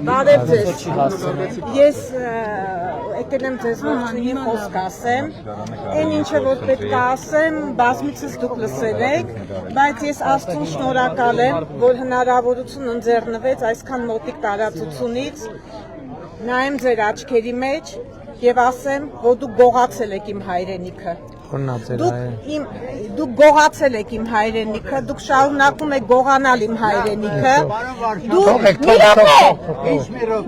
Բարև ձեզ։ Ես եկել եմ ձեզ ողջունի խոսք ասեմ, այն ինչը որ պետք է ասեմ, բազմիցս դուք լսել եք, բայց ես Աստծուն շնորհակալ եմ, որ հնարավորություն ընձեռնվեց այսքան մոտիկ տարածությունից նայեմ ձեր աչքերի մեջ եւ ասեմ, որ դուք գողացել եք իմ հայրենիքը։ Դուք գողացել եք իմ հայրենիքը, դուք շարունակում եք գողանալ իմ հայրենիքը,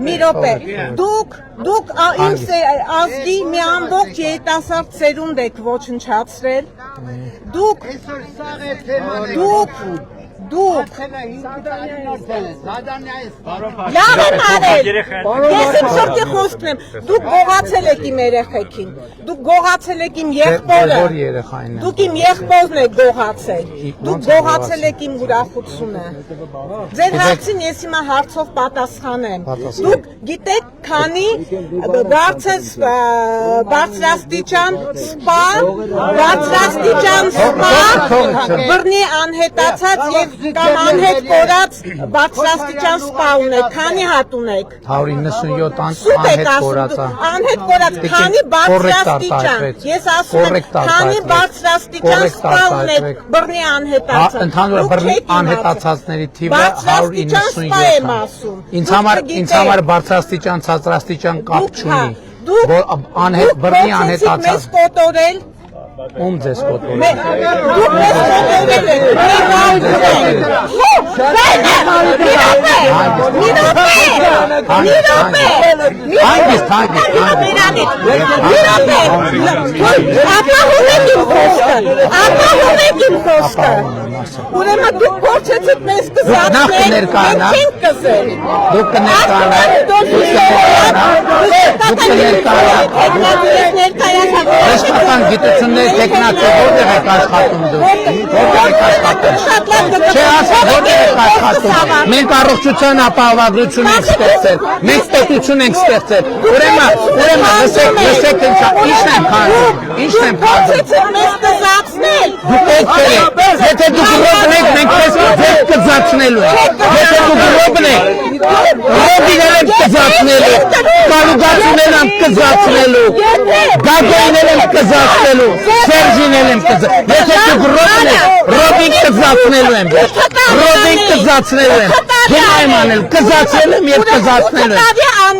մի րոպե, դուք իմ ազգի մի ամբողջ երիտասարդ սերունդ եք ոչնչացրել, դուք լավ եմ արել, ես իմ սրտի խոսքն եմ, դուք գողացել եք իմ երեխեքին, դուք գողացել եք իմ եղբորը, դուք իմ եղբորն եք գողացել, դուք գողացել եք իմ ուրախությունը, ձեր հարցին ես հիմա հարցով պատասխանեմ, դուք գիտեք քանի բարձրաստիճան սպա, բռնի անհետացած եւ կամ անհետ կորած բարձրաստիճան սպա ունեք, քանի հատ ունեք։ 197 անհետ կորածա։ Անհետ կորած, քանի բարձրաստիճան։ Ես ասում եմ, քանի բարձրաստիճան սպա ունեք բռնի անհետացած։ Ընդհանուր բռնի անհետացածների թիվը 197։ Ինձ համար բարձրաստիճան, ցածրաստիճան կապ չունի։ Բռնի անհետացած։ Ում ձեզ կոտորել։ Դուք մեզ կոտորել եք։ Ուրեմն դուք փորձեցիք մեզ կզատնել, մենք չենք կզել։ Դուք կներկանաք։ Աշխատան գիտությունների տեխնացը որտեղ եք աշխատում դուք։ Որտեղ եք աշխատում։ Չէ, որտեղ եք աշխատում։ Մենք առողջության ապահովագրություն ենք ստեղծել։ Մենք պետություն ենք ստեղծել։ Ուրեմն լսեք ինչն եմ քանդում։ Ինչն եմ քանդում։ Մեզ կզացնել։ Դուք եք եթե դուք ռոբն եք, մենք ձեզ կզացնելու ենք։ Եթե դուք ռոբն եք, ռոբիներ ենք կզացնելու, կալուգացուներ ենք կզացնելու, գագոյներ ենք կզացնելու, սերժիներ ենք կզացնելու։ Եթե դուք ռոբն եք, ռոբին կզացնելու եմ, ռոբին կզացնելու եմ, գնա եմ անել, կզացնել եմ և կզացնելու եմ։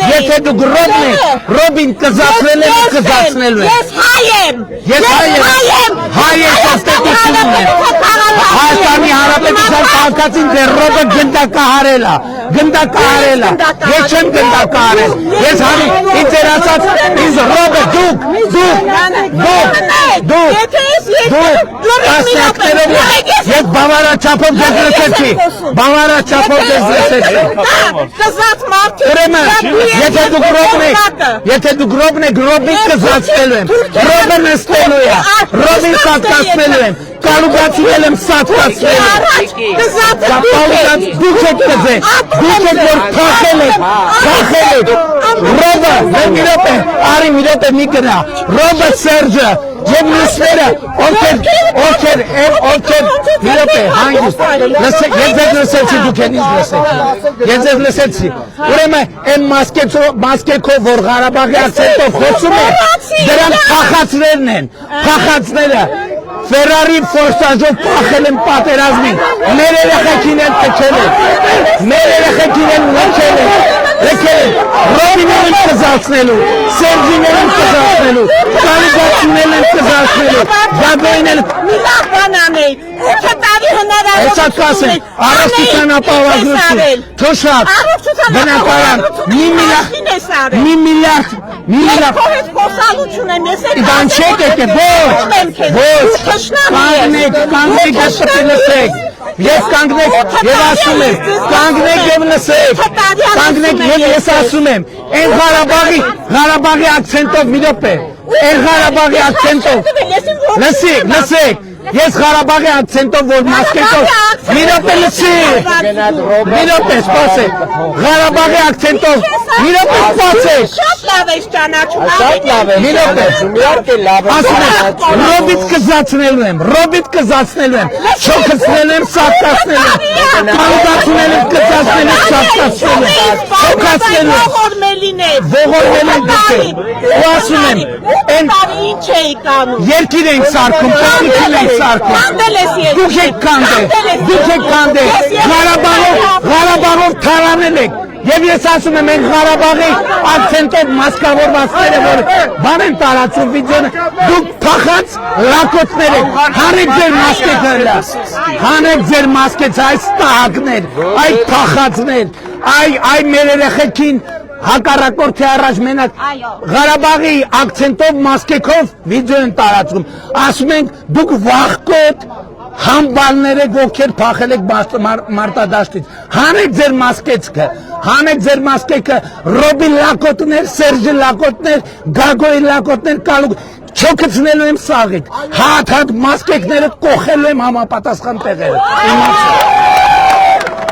Եթե դուք ռոբն եք, ռոբին կզացնել եմ և կզացնելու եմ։ Ես հայ եմ, հայ եմ կստետությունում եմ։ Հայաստանի Հանրապետության քաղաքացին դեռ ռոբը գնդակահարել է, ես չեմ գնդակահարել, ես հանի ինձ էր ասած, ինձ ռոբը դուք, տասնյակներով ես բավարարչափով ձեզ լսեցի, ուրեմն, եթե դուք ռոբն եք, ռոբին կզացնելու եմ, ռոբը նստելու է, ռոբին սատկացնելու եմ, կալուգացնել եմ սատկացնելու եմ, դուք եք կզե, դուք եք որ թախել եք, ռոբը, մի րոպե, արի մի րոպե մի կրա, ռոբը Սերջը, և մյուսները, ովքեր, մի րոպե, հանգիստ, ես ձեզ լսեցի, դուք են ինձ լսեցի, ես ձեզ լսեցի, ուրեմն են մասկեքով, որ Ղարաբաղի ակցենտով խոսում են, դրանք փախածներն են, փախածները, Ֆերարի ֆորսաժով պախել են պատերազմին, մեր երեխեքին են տչել են, մեր երեխեքին են լքել են, ռոբիներ են կզացնելու, սերժիներ են կզացնելու, կալուգացուներ են կզացնելու, գագոյներ են, մի լավ բան անեի, 8 տարի հնարավորություն եք, առողջության ապահովագրություն, թոշակ, բնակարան, մի միլիարդ, քո հետ խոսալություն եմ, ես եք բան չեք եկել, ոչ, կանգնեք լսեք, ես կանգնեք և ասում եմ, կանգնեք և լսեք, կանգնեք և ես ասում եմ, են Ղարաբաղի ակցենտով մի րոպե, են Ղարաբաղի ակցենտով, լսեք, Ես Ղարաբաղի ակցենտով որ մասկետով մի րոպե լսի մի րոպե սպասեք Ղարաբաղի ակցենտով մի րոպե սպասեք Շատ լավ ես ճանաչում մի րոպե ասում եմ ռոբիտ կզացնելու եմ շոքացնելու եմ սատկացնելու եմ կանդացնելու եմ կզացնելու եմ սատկացնելու եմ շոքացնելու եմ ողորմելի դուք ու ասում եմ ինչ էի կանում երկիր ենք սարքում պետքին ենք սարքում դուք եք կանդել Ղարաբաղով թարանել եք Եվ ես ասում եմ են Ղարաբաղի ակցենտով մասկավորվածները որ բան են տարածում վիդեոն դուք փախած լակոտներ եք հանեք ձեր մասկեց այս տահակներ այդ փախածներ այ մեր երեխեքին հակառակորդի առաջ մենակ Ղարաբաղի ակցենտով մասկեքով վիդեո են տարածում ասում ենք դուք վախկոտ համբալներ եք ովքեր փախել եք մարտադաշտից հանեք ձեր մասկեքը Ռոբի լակոտներ Սերժի լակոտներ Գագոյի լակոտներ կալուկ չոքցնելու եմ սաղիկ հատ մասկեքները կոխելու եմ համապատասխան տեղերը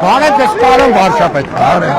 Բարև ձեզ պարոն վարչապետ։ Բարև։